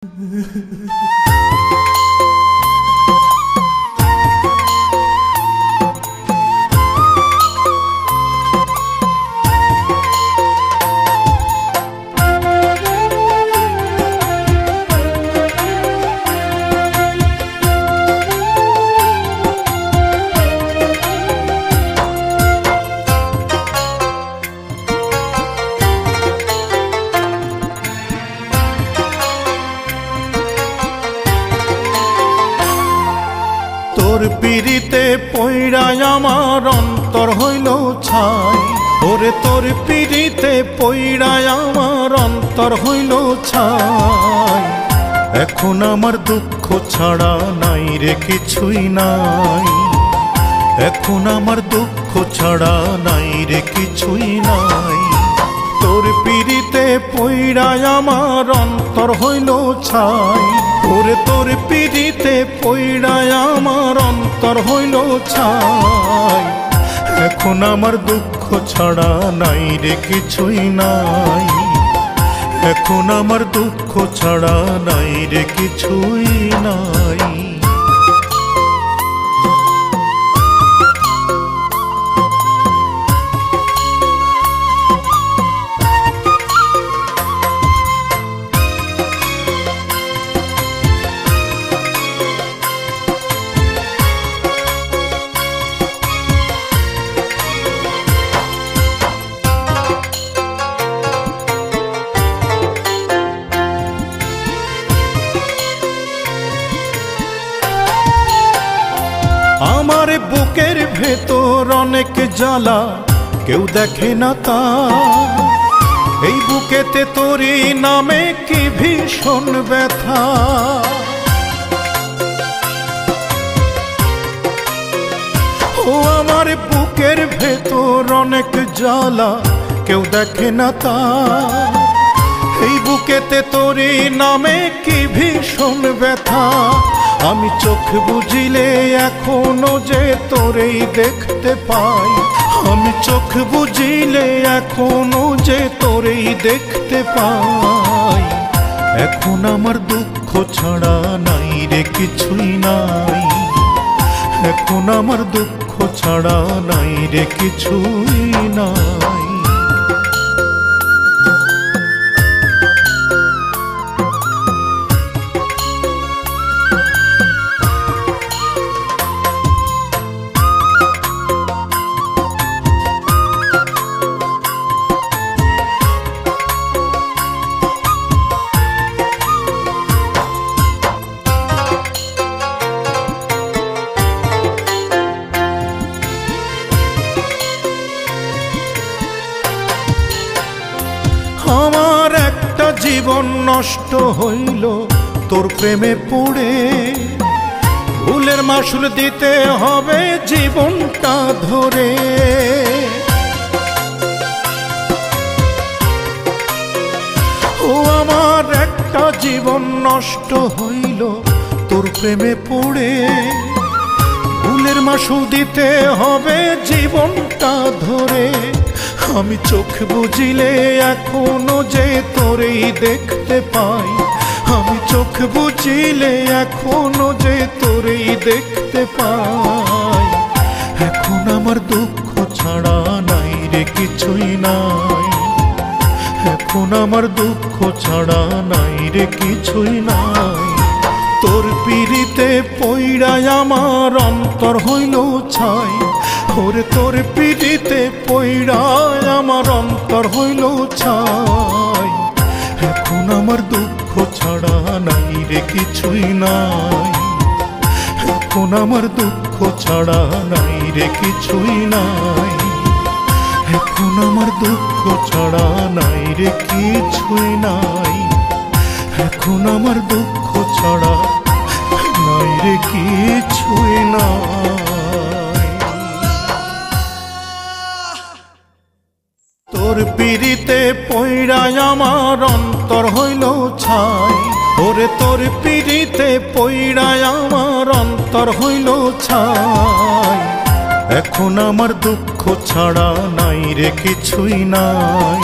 তোর পিড়িতে পইড়াই আমার অন্তর হইল ছাই। ওরে তোর পিড়িতে পইড়াই আমার অন্তর হইল ছাই। এখন আমার দুঃখ ছাড়া নাই রে কিছুই নাই। এখন আমার দুঃখ ছাড়া নাই রে কিছুই নাই। তোর পিড়িতে পইড়াই আমার অন্তর হইল ছাই। ওরে তোর পিড়িতে পইড়াই আমার অন্তর হইল ছাই। এখন আমার দুঃখ ছাড়া নাই রে কিছুই নাই। এখন আমার দুঃখ ছাড়া নাই রে কিছুই নাই। আমার বুকের ভেতর অনেক জ্বালা, কেউ দেখে না তা। এই বুকেতে তোরই নামে কি ভীষণ ব্যথা। ও আমার বুকের ভেতর অনেক জ্বালা, কেউ দেখে না তা। এই বুকেতে তোরই নামে কি ভীষণ ব্যথা। আমি চোখ বুঝিলে এখনো যে তোরেই দেখতে পাই। আমি চোখ বুঝিলে এখনো যে তোরেই দেখতে পাই। এখন আমার দুঃখ ছাড়া নাই রে কিছুই নাই। এখন আমার দুঃখ ছাড়া নাই রে কিছুই নাই। আমার একটা জীবন নষ্ট হইল তোর প্রেমে পড়ে। ভুলের মাসুল দিতে হবে জীবনটা ধরে। ও আমার একটা জীবন নষ্ট হইল তোর প্রেমে পড়ে। ভুলের মাসুল দিতে হবে জীবনটা ধরে। আমি চোখ বুঝিলে এখনো যে তোরেই দেখতে পাই। আমি চোখ বুঝিলে এখনো যে তোরেই দেখতে পাই। এখন আমার দুঃখ ছাড়া নাই রে কিছুই নাই। এখন আমার দুঃখ ছাড়া নাই রে কিছুই নাই। তোর পিড়িতে পইড়াই আমার অন্তর হইল ছাই। ওরে তোর পিড়িতে পইড়াই আমার অন্তর হইল ছাই। এখন আমার দুঃখ ছাড়া নাই রে কিছুই নাই। এখন আমার দুঃখ ছাড়া নাই রে কিছুই নাই। এখন আমার দুঃখ ছাড়া নাই রে কিছুই নাই। এখন আমার দুঃখ ছাড়া নাই রে কিছুই নাই। তোর পিড়িতে পইড়াই আমার অন্তর হইল ছাই। ওরে তোর পিড়িতে পইড়াই আমার অন্তর হইল ছাই। এখন আমার দুঃখ ছাড়া নাই রে কিছুই নাই।